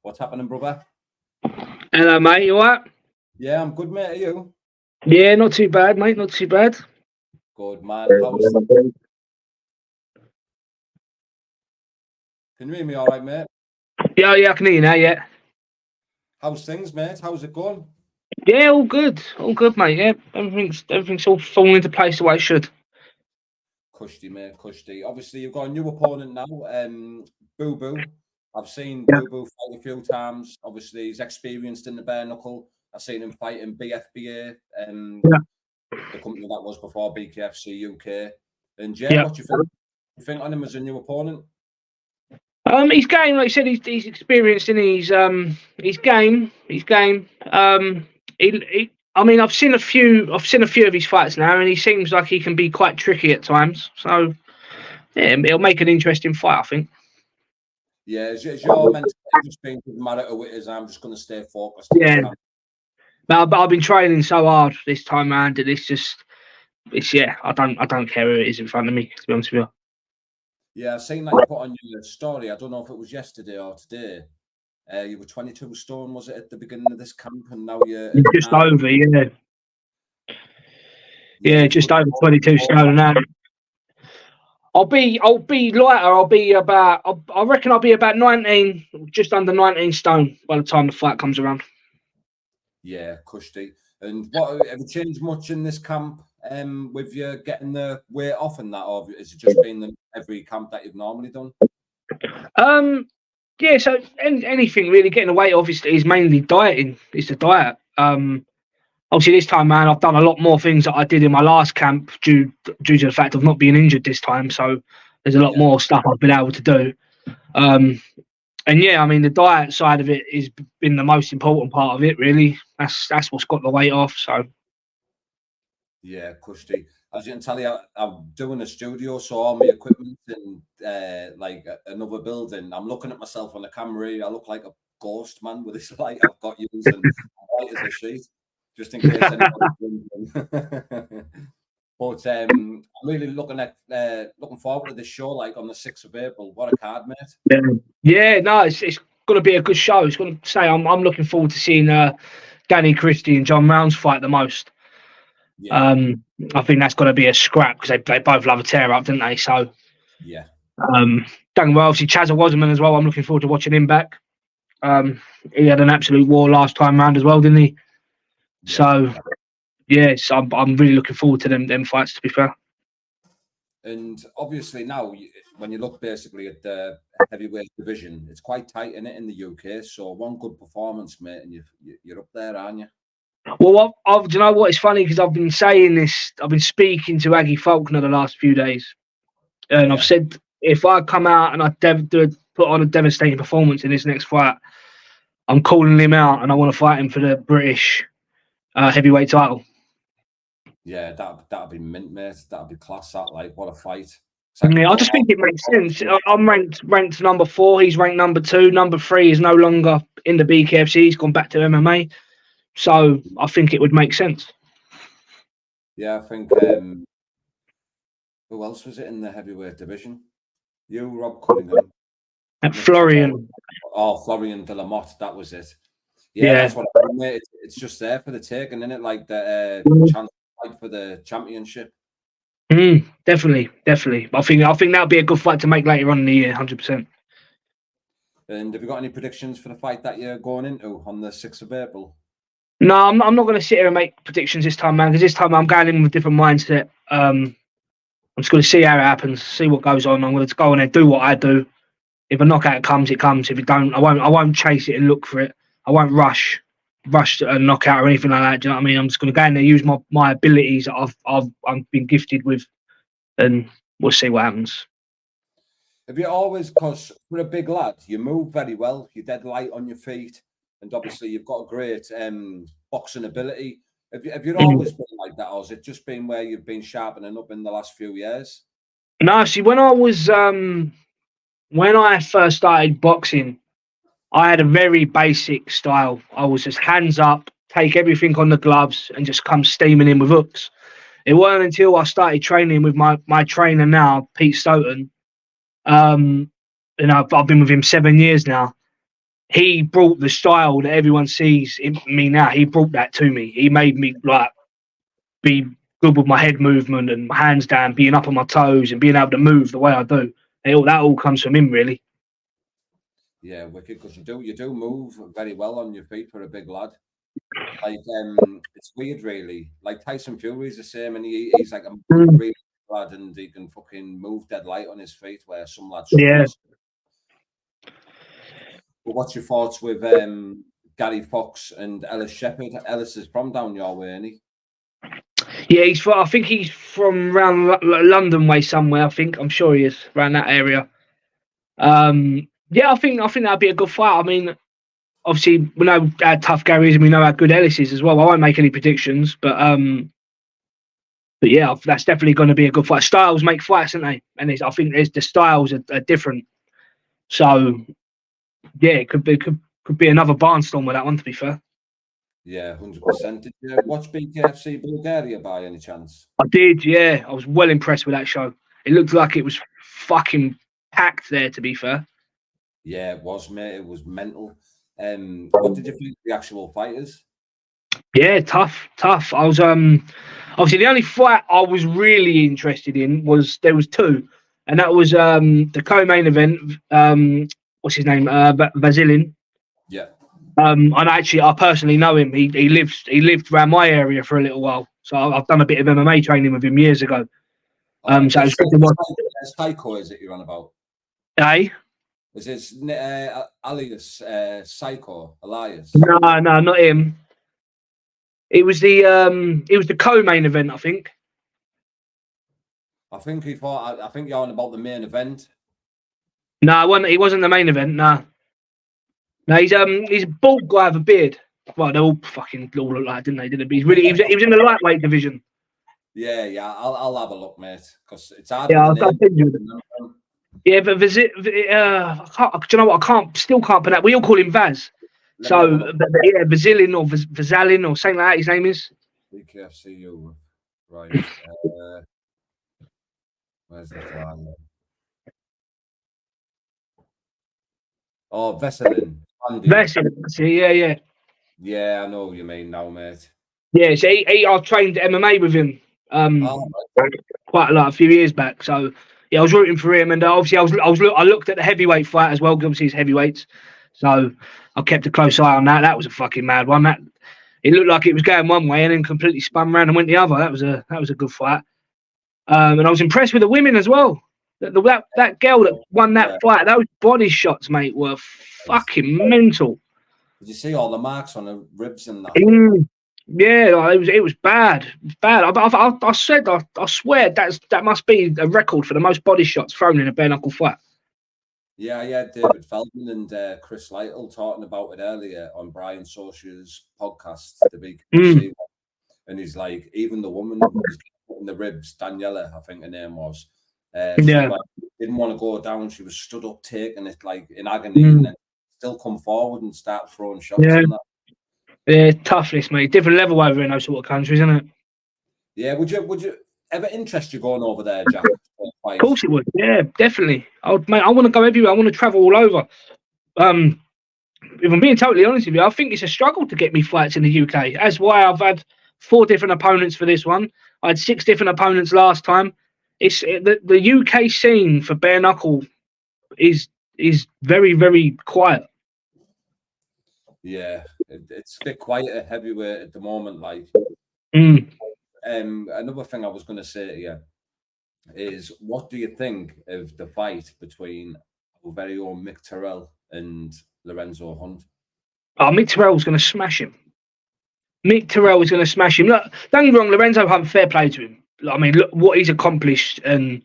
What's happening, brother? Hello, mate. You alright? Yeah, I'm good, mate. Are you? Yeah, not too bad, mate. Not too bad. Good, man. Can you hear me all right, mate? Yeah, I can hear you now, yeah. How's things, mate? How's it going? Yeah, all good, mate. Yeah, everything's all falling into place the way it should. Cushy, mate, cushy. Obviously, you've got a new opponent now, Boo Boo. I've seen Boo Boo fight a few times. Obviously, he's experienced in the bare knuckle. I've seen him fight in BFBA, the company that was before BKFC UK. And what do you think? You think on him as a new opponent? He's game, like you said. He's experienced in his game. I mean, I've seen a few of his fights now, and he seems like he can be quite tricky at times. So, yeah, it'll make an interesting fight, I think. Yeah, is your mentality just being no matter who it is, I'm just going to stay focused? Yeah. But I've been training so hard this time around, and I don't care who it is in front of me, to be honest with you. Yeah, I've seen that you put on your story. I don't know if it was yesterday or today. You were 22 stone, was it, at the beginning of this camp, and now you're just over, yeah. Yeah, just over 22 stone now. I'll be lighter. I reckon I'll be about 19, just under 19 stone by the time the fight comes around. Yeah, cushy. And what have you changed much in this camp? With you getting the weight off and that, or has it just been every camp that you've normally done? Yeah, so anything really, getting the weight obviously is mainly dieting. It's the diet. Obviously this time, man, I've done a lot more things that I did in my last camp due to the fact of not being injured this time. So there's a lot more stuff I've been able to do. And yeah, I mean, the diet side of it has been the most important part of it, really. That's what's got the weight off. So yeah, cushy. As you can tell, I'm doing a studio, so all my equipment in like another building. I'm looking at myself on the camera. I look like a ghost, man, with this light I've got using white as a sheet, just in case anybody's But I'm really looking forward to this show, like on the 6th of April. What a card, mate! Yeah, no, it's going to be a good show. It's going to say I'm looking forward to seeing Danny Christie and John Rounds fight the most. Yeah. I think that's going to be a scrap because they both love a tear up, don't they? So yeah. Done well. Obviously, Chaz Wasserman as well. I'm looking forward to watching him back. He had an absolute war last time round as well, didn't he? Yeah. So yes, I'm really looking forward to them fights, to be fair. And obviously now, when you look basically at the heavyweight division, it's quite tight in it in the UK. So one good performance, mate, and you're up there, aren't you? Well, do you know what? It's funny because I've been saying this. I've been speaking to Aggie Faulkner the last few days, and I've said if I come out and I put on a devastating performance in this next fight, I'm calling him out and I want to fight him for the British heavyweight title. Yeah, that'd be mint, mate. That'd be class. That, like, what a fight. Yeah, I just think it makes sense. I'm ranked number 4. He's ranked number 2. Number 3 is no longer in the BKFC. He's gone back to MMA. So I think it would make sense. Yeah, I think. Who else was it in the heavyweight division? You, Rob Cunningham, Florian. Oh, Florian de la Motte. That was it. Yeah, that's what I mean, mate. It's just there for the taking, isn't it? Like the chance to fight for the championship. Definitely. I think that'll be a good fight to make later on in the year, 100%. And have you got any predictions for the fight that you're going into on the 6th of April? No, I'm not going to sit here and make predictions this time, man, because this time I'm going in with a different mindset. I'm just going to see how it happens, see what goes on. I'm going to go on there, do what I do. If a knockout comes, it comes. If it don't, I won't chase it and look for it. I won't rush a knockout or anything like that. Do you know what I mean? I'm just going to go in there, use my abilities that I've been gifted with, and we'll see what happens. Have you always, because for a big lad, you move very well, you're dead light on your feet, and obviously you've got a great boxing ability. Have you always been like that, or has it just been where you've been sharpening up in the last few years? No, see, when I first started boxing, I had a very basic style. I was just hands up, take everything on the gloves, and just come steaming in with hooks. It wasn't until I started training with my trainer now, Pete Stoughton. And I've been with him 7 years now. he brought the style that everyone sees in me now. He brought that to me. He made me like be good with my head movement and my hands down, being up on my toes and being able to move the way I do. That all comes from him, really. Yeah, wicked, because you do move very well on your feet for a big lad. Like, it's weird, really. Like Tyson Fury's the same, and he's like a really lad, and he can fucking move dead light on his feet, where some lads struggle. Yeah. But what's your thoughts with Gary Fox and Ellis Shepherd? Ellis is from down your way, isn't he? Yeah, I think he's from around London way somewhere. I'm sure he is around that area. Yeah, I think that'd be a good fight. I mean, obviously we know how tough Gary is, and we know how good Ellis is as well. I won't make any predictions, but yeah, that's definitely going to be a good fight. Styles make fights, don't they? And I think the styles are different. So yeah, it could be another barnstorm with that one. To be fair. Yeah, 100%. Did you watch BKFC Bulgaria by any chance? I did, yeah. I was well impressed with that show. It looked like it was fucking packed there, to be fair. Yeah, it was, mate. It was mental. What did you think of the actual fighters? Yeah, tough. I was obviously the only fight I was really interested in there was two, and that was the co-main event. What's his name? Vasilin. Yeah. And actually, I personally know him. He lived around my area for a little while, so I've done a bit of MMA training with him years ago. So it's good to watch. Psycho, is it you're on about? Eh? Was his alias Psycho Elias? No, not him. It was the co-main event, I think. I think you're on about the main event. No, he wasn't the main event. No, he's a bald guy with a beard. Well, they all look like, didn't they? He was in the lightweight division. Yeah. I'll have a look, mate, because it's hard. Yeah, yeah, but do you know what? I still can't pronounce. We all call him Vaz. Yeah, Vasilin or Vazalin or something like that. His name is. BKFC, right? Where's the flag? Oh, Veselin. Veselin. Yeah. Yeah, I know what you mean now, mate. Yeah, so I trained MMA with him quite a few years back. So yeah, I was rooting for him, and obviously I looked at the heavyweight fight as well, because obviously it's heavyweights. So I kept a close eye on that. That was a fucking mad one. It looked like it was going one way and then completely spun around and went the other. That was a good fight. And I was impressed with the women as well. That girl that won that fight, those body shots, mate, were fucking mental. Did you see all the marks on the ribs and that? Yeah, it was bad. I swear that must be a record for the most body shots thrown in a bare knuckle fight. Yeah, David Feldman and Chris Lytle talking about it earlier on Brian Socia's podcast, the BKFC, and he's like, even the woman who was in the ribs, Daniela, I think her name was, didn't want to go down. She was stood up taking it like in agony, and then still come forward and start throwing shots. And that. Yeah, toughness, mate. Different level over in those sort of countries, isn't it? Yeah, would you ever interest you going over there, Jack? Of course it would. Yeah, definitely. I want to go everywhere. I want to travel all over. If I'm being totally honest with you, I think it's a struggle to get me fights in the UK. That's why I've had 4 different opponents for this one. I had 6 different opponents last time. It's the UK scene for bare knuckle is very, very quiet. Yeah, it's a bit quiet at heavyweight at the moment. Like, another thing I was going to say to you is, what do you think of the fight between our very own Mick Terrell and Lorenzo Hunt? Oh, Mick Terrell's going to smash him. Mick Terrell is going to smash him. Look, don't get me wrong, Lorenzo Hunt, fair play to him. I mean, look what he's accomplished and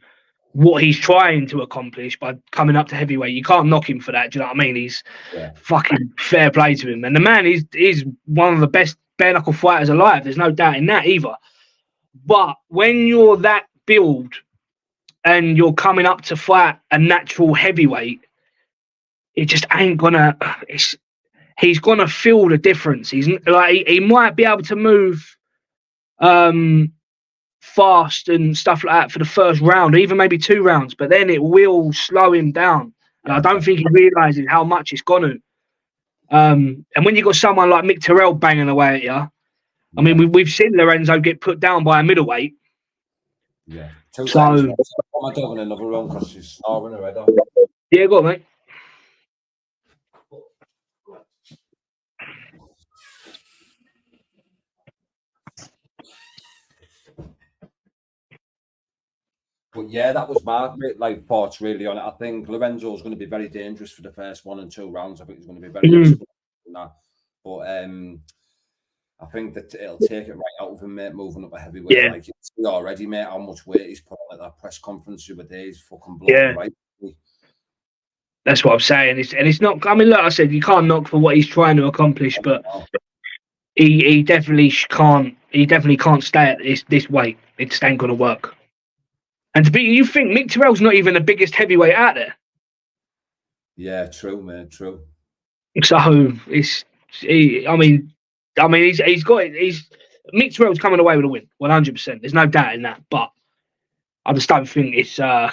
what he's trying to accomplish by coming up to heavyweight. You can't knock him for that. Do you know what I mean? He's fucking fair play to him. And the man is one of the best bare knuckle fighters alive. There's no doubt in that either. But when you're that build and you're coming up to fight a natural heavyweight, it just ain't gonna. He's gonna feel the difference. He's like, he might be able to move fast and stuff like that for the first round, or even maybe 2 rounds, but then it will slow him down. And I don't think he realizes how much it's gonna. And when you got someone like Mick Terrell banging away at you, I mean, we've seen Lorenzo get put down by a middleweight. Yeah. 2 So, seconds. I'll put my dog in another room because she's snoring already. Yeah, go on, mate. But yeah, that was my thoughts really on it. I think Lorenzo's going to be very dangerous for the first 1 and 2 rounds. I think he's going to be very explosive in that. But I think that it'll take it right out of him, mate, moving up a heavyweight. Yeah. Like you see already, mate, how much weight he's put on at that press conference the other day. He's fucking blowing right. That's what I'm saying. It's not. I mean, look, I said you can't knock for what he's trying to accomplish, but he definitely can't. He definitely can't stay at this weight. It just ain't gonna work. And you think Mick Terrell's not even the biggest heavyweight out there? Yeah, true, man, true. So he's Mick Terrell's coming away with a win, 100%. There's no doubt in that. But I just don't think it's. I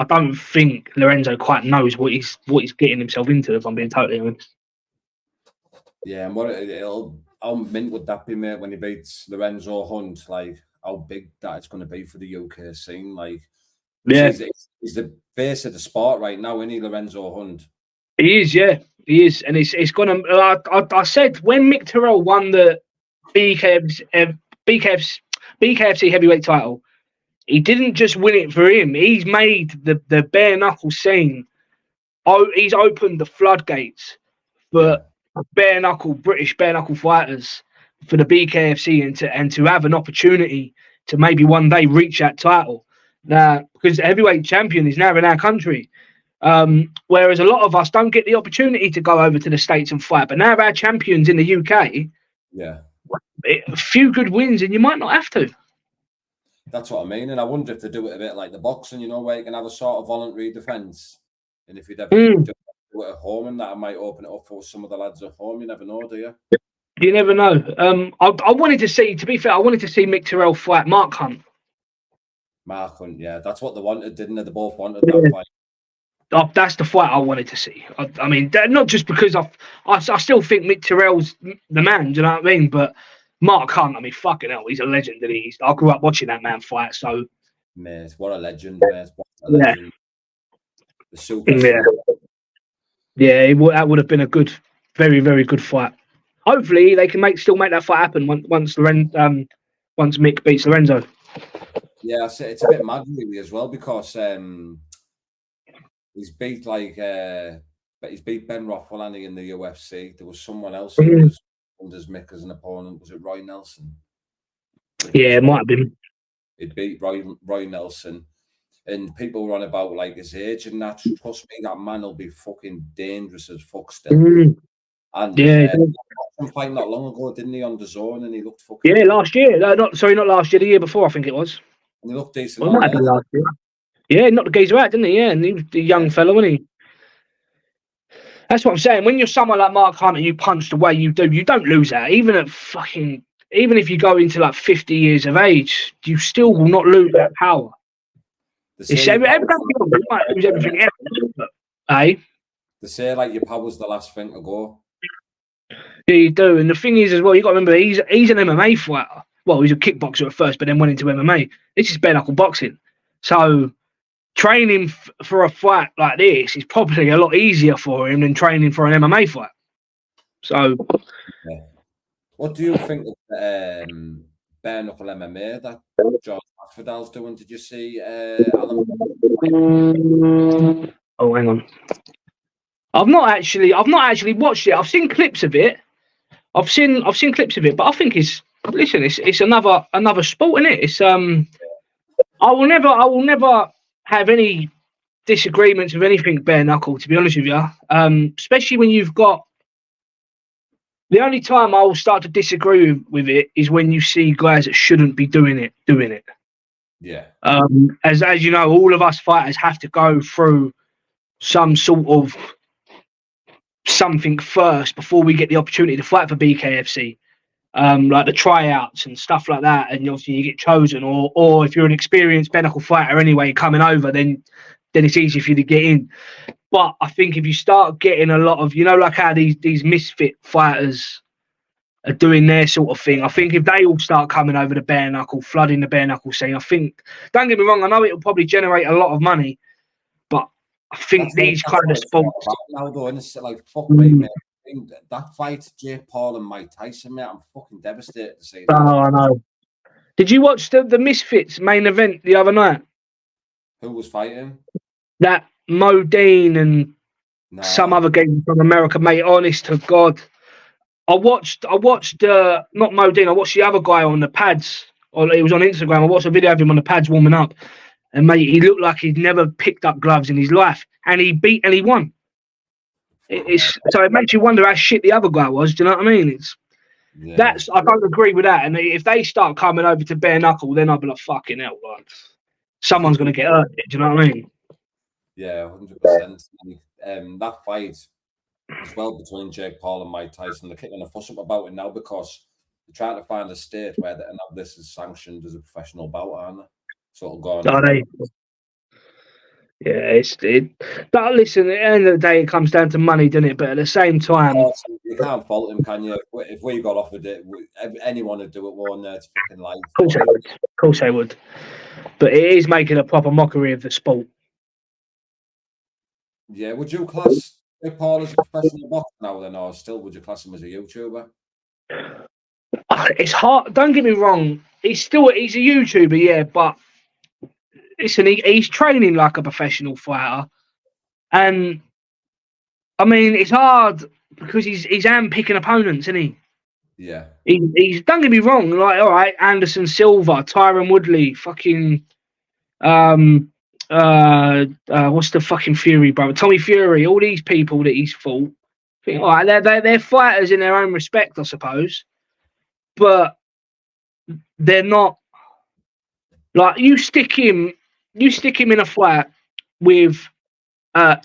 don't think Lorenzo quite knows what he's getting himself into. If I'm being totally honest. Yeah, and how mint would that be, mate, when he beats Lorenzo Hunt? Like, how big that it's going to be for the UK scene. Like, yeah, he's the face of the sport right now, isn't he, Lorenzo Hunt? He is, yeah, he is, and it's gonna. I said when Mick Terrell won the BKFC heavyweight title, he didn't just win it for him. He's made the bare knuckle scene. He's opened the floodgates for British bare knuckle fighters for the BKFC and to have an opportunity to maybe one day reach that title. Now, because the heavyweight champion is now in our country, whereas a lot of us don't get the opportunity to go over to the States and fight. But now our champions in the UK, a few good wins, and you might not have to. That's what I mean, and I wonder if they do it a bit like the boxing, you know, where you can have a sort of voluntary defence, and if you'd ever do it at home, and that might open it up for some of the lads at home. You never know, do you? You never know. I wanted to see. To be fair, I wanted to see Mick Terrell fight Mark Hunt. Mark Hunt, yeah, that's what they wanted, didn't they? They both wanted that fight. That's the fight I wanted to see. I mean, not just because I still think Mick Terrell's the man. Do you know what I mean? But Mark Hunt, I mean, fucking hell, he's a legend. And I grew up watching that man fight. So, mate, what a legend, mate! What a legend. The super. Yeah, that would have been a good, very, very good fight. Hopefully, they can still make that fight happen once Mick beats Lorenzo. Yeah, it's a bit mad really as well because he's beat Ben Rothwell in the UFC. There was someone else who was under Mick as an opponent. Was it Roy Nelson? Yeah, it might have been. It beat Roy Nelson, and people were on about like his age and that. Trust me, that man will be fucking dangerous as fuck still. And fight not long ago, didn't he, on the zone? And he looked fucking. Yeah, last year. Not last year. The year before, I think it was. And he looked decent. Well, might have been last year. Yeah, knocked the geezer out, didn't he? Yeah, and he was the young fellow, wasn't he? That's what I'm saying. When you're someone like Mark Hunt and you punch the way you do, you don't lose that. Even if you go into like 50 years of age, you still will not lose that power. Everything might lose everything else, but, They say like your power's the last thing to go. Yeah, you do. And the thing is as well, you got to remember he's an MMA fighter. Well, he's a kickboxer at first, but then went into MMA. This is bare knuckle boxing. So training for a fight like this is probably a lot easier for him than training for an MMA fight. So, what do you think of bare knuckle MMA that George Masvidal's doing? Did you see Alan? Oh, hang on. I've not actually watched it. I've seen clips of it. I've seen clips of it, but I think it's another sport, isn't it? It's I will never have any disagreements with anything bare knuckle, to be honest with you. Especially when you've got the only time I will start to disagree with it is when you see guys that shouldn't be doing it. Yeah. As you know, all of us fighters have to go through some sort of something first before we get the opportunity to fight for BKFC. Like the tryouts and stuff like that, and obviously you get chosen, or if you're an experienced bare knuckle fighter anyway coming over, then it's easy for you to get in. But I think if you start getting a lot of, like how these misfit fighters are doing their sort of thing, I think if they all start coming over the bare knuckle, flooding the bare knuckle scene, I think, don't get me wrong, I know it'll probably generate a lot of money, but I think these kind of sports. Now though, and it's like, fuck me, mate. That fight, Jake Paul and Mike Tyson, mate, I'm fucking devastated to see that. Oh, I know. Did you watch the Misfits main event the other night? Who was fighting? That Modine and some other game from America, mate. Honest to God, I watched not Modine. I watched the other guy on the pads. Or it was on Instagram. I watched a video of him on the pads warming up, and mate, he looked like he'd never picked up gloves in his life, and he beat and he won. So it makes you wonder how shit the other guy was. Do you know what I mean? I don't agree with that. And if they start coming over to bare knuckle, then I'll be like, fucking hell, like someone's gonna get hurt. Do you know what I mean? Yeah, 100%. That fight as well between Jake Paul and Mike Tyson, they're kicking a fuss up about it now because they're trying to find a state where this is sanctioned as a professional bout, aren't they? Sort of going. Yeah, but listen, at the end of the day, it comes down to money, doesn't it? But at the same time, you can't fault him, can you? If we got offered it, anyone would do it. One, it's fucking life. Of course, I would. But it is making a proper mockery of the sport. Yeah, would you class Jake Paul as a professional boxer now, then, or still would you class him as a YouTuber? It's hard. Don't get me wrong. He's a YouTuber, yeah, but. Listen, he's training like a professional fighter, and I mean it's hard because he's handpicking opponents, isn't he? Yeah. He's don't get me wrong, like all right, Anderson Silva, Tyron Woodley, fucking what's the fucking Fury brother, Tommy Fury, all these people that he's fought. I think all right, they're fighters in their own respect, I suppose, but they're not like you stick him in a fight with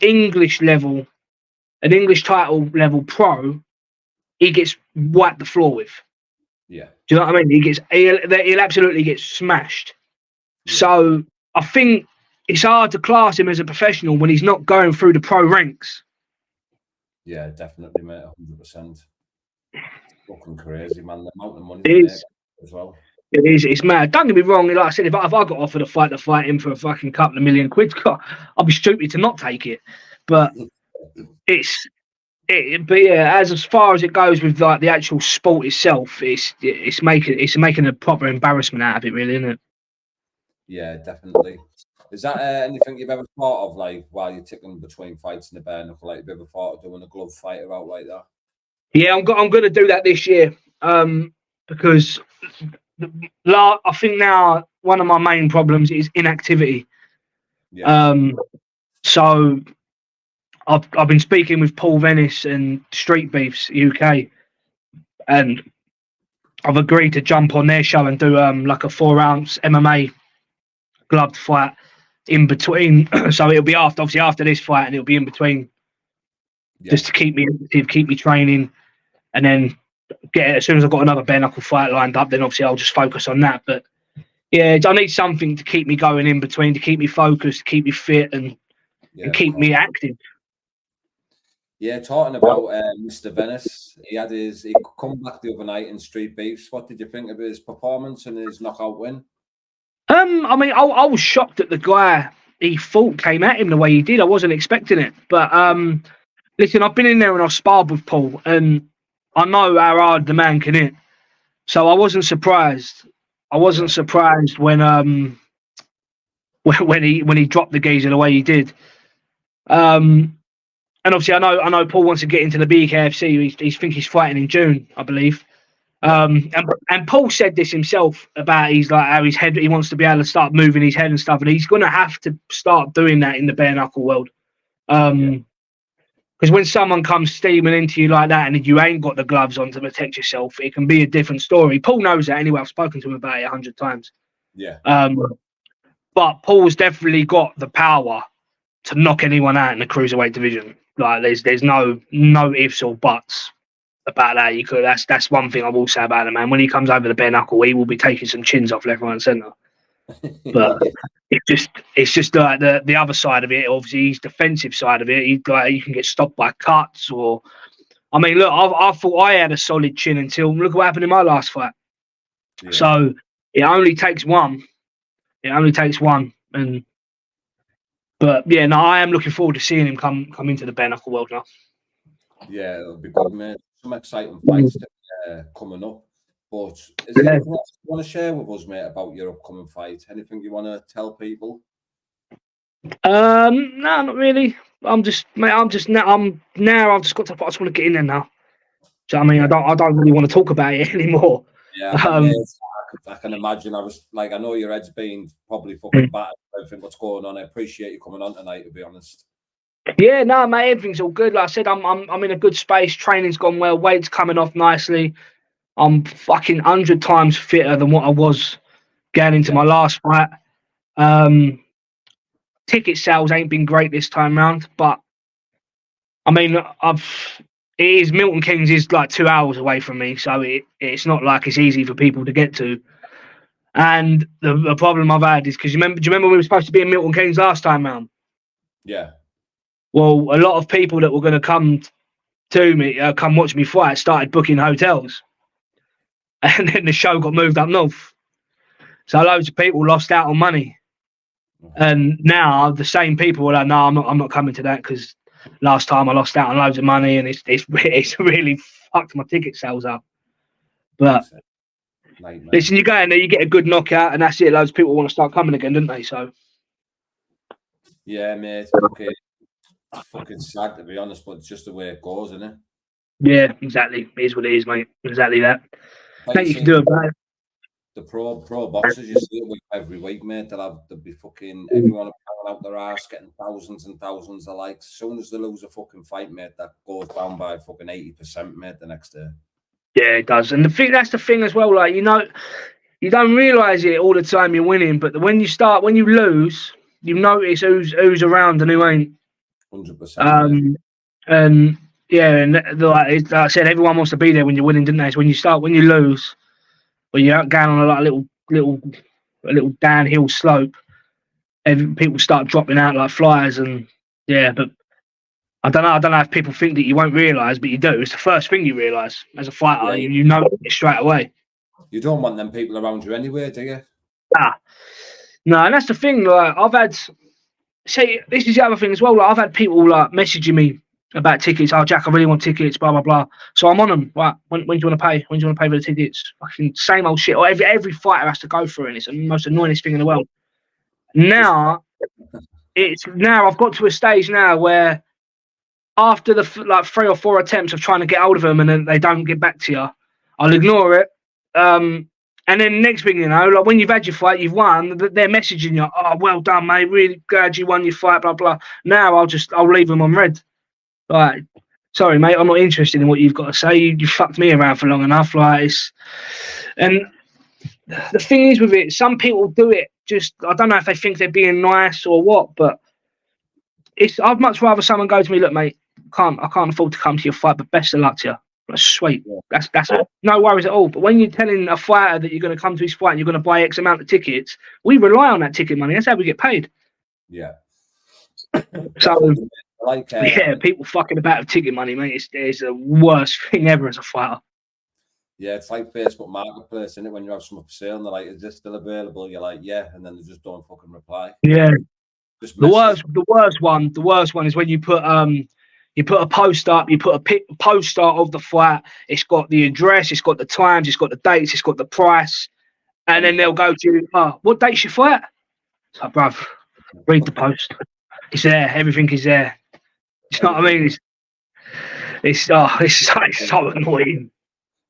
English title level pro, he gets wiped the floor with. Yeah. Do you know what I mean? He'll absolutely get smashed. Yeah. So I think it's hard to class him as a professional when he's not going through the pro ranks. Yeah, definitely, mate. 100%. Fucking crazy, man. The amount of money as well. It is. It's mad. Don't get me wrong. Like I said, if I got offered a fight to fight him for a fucking couple of million quid, I'd be stupid to not take it. But but yeah, as far as it goes with like the actual sport itself, it's making a proper embarrassment out of it, really, isn't it? Yeah, definitely. Is that anything you've ever thought of, like while you're ticking between fights in the bare knuckle? Like, have you ever thought of doing a glove fighter out like that? Yeah, I'm going to do that this year because. I think now one of my main problems is inactivity. Yeah. So I've been speaking with Paul Venice and Street Beefs UK, and I've agreed to jump on their show and do like a 4-ounce MMA gloved fight in between. So it'll be after this fight, and it'll be in between, just to keep me active, keep me training, and then. As soon as I've got another bare knuckle fight lined up, then obviously I'll just focus on that. But yeah, I need something to keep me going in between, to keep me focused, to keep me fit, and keep me active. Yeah, talking about Mr. Venice, he come back the other night in Street Beefs. What did you think of his performance and his knockout win? I mean, I was shocked that the guy he fought came at him the way he did. I wasn't expecting it. But listen, I've been in there and I've sparred with Paul, and I know how hard the man can hit, so I wasn't surprised. I wasn't surprised when he dropped the geezer the way he did. And obviously, I know Paul wants to get into the BKFC. He's fighting in June, I believe. And Paul said this himself about how his head. He wants to be able to start moving his head and stuff, and he's going to have to start doing that in the bare knuckle world. Because when someone comes steaming into you like that and you ain't got the gloves on to protect yourself, it can be a different story. Paul knows that anyway. I've spoken to him about it 100 times. Yeah. But Paul's definitely got the power to knock anyone out in the cruiserweight division. Like there's no ifs or buts about that. That's one thing I will say about him, man. When he comes over the bare knuckle, he will be taking some chins off left, right, and centre. But it's just like the other side of it. Obviously, his defensive side of it. He like you can get stopped by cuts or. I mean, look, I thought I had a solid chin until look what happened in my last fight. Yeah. So it only takes one. It only takes one, but yeah, no, I am looking forward to seeing him come into the bare knuckle world now. Yeah, it'll be good, mate. Some exciting fights coming up. But is there anything else you want to share with us, mate, about your upcoming fight? Anything you want to tell people? No, not really. I'm just now. I've just got to. I just want to get in there now. So I mean, I don't really want to talk about it anymore. Yeah, I can imagine. I know your head's been probably fucking battered. Everything what's going on. I appreciate you coming on tonight. To be honest. Yeah, no, mate, everything's all good. Like I said, I'm in a good space. Training's gone well. Weight's coming off nicely. I'm fucking 100 times fitter than what I was going into my last fight. Ticket sales ain't been great this time round, but I mean, Milton Keynes is like 2 hours away from me, so it's not like it's easy for people to get to. And the problem I've had is because do you remember we were supposed to be in Milton Keynes last time round? Yeah. Well, a lot of people that were going to come to me, come watch me fight, started booking hotels, and then the show got moved up north. So loads of people lost out on money. And now the same people are like, no, I'm not coming to that because last time I lost out on loads of money and it's really fucked my ticket sales up. But listen, you go in there, you get a good knockout, and that's it. Loads of people want to start coming again, don't they? So yeah, mate. Okay, it's fucking sad to be honest, but it's just the way it goes, isn't it? Yeah, exactly. It is what it is, mate. Exactly that. Like you can do about it. The pro boxers, you see it every week, mate. They'll be fucking everyone out their ass, getting thousands and thousands of likes. As soon as they lose a fucking fight, mate, that goes down by fucking 80%, mate, the next day. Yeah, it does. And that's the thing as well. Like, you don't realise it all the time you're winning, but when you lose, you notice who's around and who ain't. 100%. And yeah, and like I said, everyone wants to be there when you're winning, didn't they? So when you lose, or you're out going on a little downhill slope, people start dropping out like flies, and yeah, but I don't know if people think that you won't realise, but you do. It's the first thing you realise as a fighter. Yeah. You know it straight away. You don't want them people around you anyway, do you? No, and that's the thing. Like this is the other thing as well. Like I've had people like messaging me about tickets. Oh, Jack, I really want tickets. Blah blah blah. So I'm on them. Right, when do you want to pay? When do you want to pay for the tickets? Fucking same old shit. Or every fighter has to go through it. It's the most annoyingest thing in the world. Now I've got to a stage now where after the 3 or 4 attempts of trying to get hold of them and then they don't get back to you, I'll ignore it. And then next thing you know, like when you've had your fight, you've won, they're messaging you, oh, well done, mate, really glad you won your fight, blah, blah. Now I'll leave them on red. Like, sorry, mate, I'm not interested in what you've got to say. You fucked me around for long enough. And the thing is with it, some people do it just, I don't know if they think they're being nice or what, but I'd much rather someone go to me, look, mate, I can't afford to come to your fight, but best of luck to you. That's sweet. Yeah. That's no worries at all. But when you're telling a fighter that you're going to come to his fight and you're going to buy X amount of tickets, we rely on that ticket money. That's how we get paid. Yeah. So, people fucking about with ticket money, mate. It's the worst thing ever as a fighter. Yeah, it's like Facebook Marketplace, isn't it? When you have something for sale and they're like, is this still available? You're like, yeah. And then they just don't fucking reply. Yeah. The worst one is when you put a post up, you put a poster of the fight. It's got the address, it's got the times, it's got the dates, it's got the price, and then they'll go to, what date's your fight? It's like, bruv, read the post. It's there. Everything is there. You know what I mean? It's so annoying.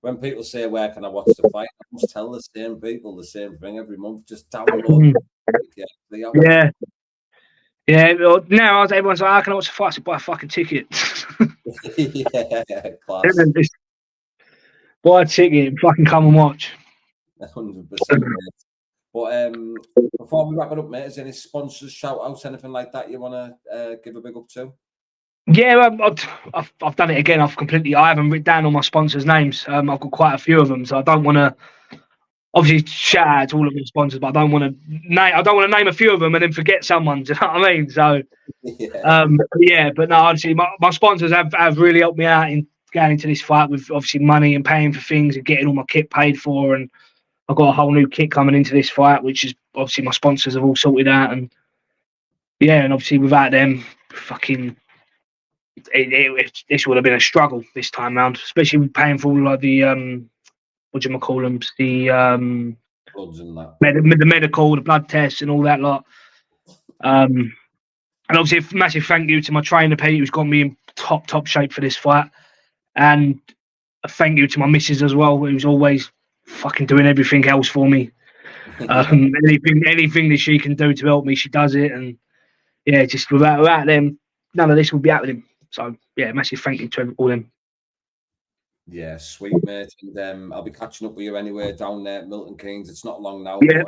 When people say, where can I watch the fight? I must tell the same people the same thing every month. Just download. Yeah. Yeah, now everyone's like, how can I watch the fight? So buy a fucking ticket. Yeah, class. Buy a ticket and fucking come and watch. 100%. But before we wrap it up, mate, is there any sponsors, shout outs, anything like that you want to give a big up to? Yeah, I've done it again. I haven't written down all my sponsors' names. I've got quite a few of them, so I don't want obviously shout out to all of my sponsors, but I don't want to name a few of them and then forget someone. Do you know what I mean? So, but no, honestly, my sponsors have really helped me out in going into this fight with obviously money and paying for things and getting all my kit paid for, and I've got a whole new kit coming into this fight, which is obviously my sponsors have all sorted out, and and obviously without them, fucking. This would have been a struggle this time round, especially with paying for all like the what do you call them, the Bloods and that. the medical, the blood tests, and all that lot. And obviously, a massive thank you to my trainer Pete, who's got me in top shape for this fight, and a thank you to my missus as well, who's always fucking doing everything else for me. Anything that she can do to help me, she does it, and just without them, none of this would be happening. So massive thank you to all them. Yeah, sweet mate, and I'll be catching up with you anyway down there at Milton Keynes. It's not long now, but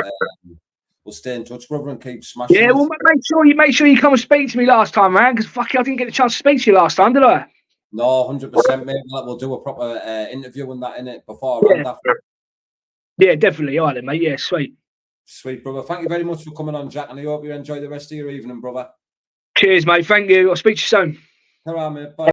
we'll stay in touch, brother, and keep smashing. Yeah, well, make sure you come and speak to me last time, man, because I didn't get the chance to speak to you last time, did I? No, 100%, mate. We'll do a proper interview on that in it before and after. Yeah, definitely. All right, then, mate. Yeah, sweet. Sweet, brother. Thank you very much for coming on, Jack, and I hope you enjoy the rest of your evening, brother. Cheers, mate. Thank you. I'll speak to you soon. All right, mate. Bye.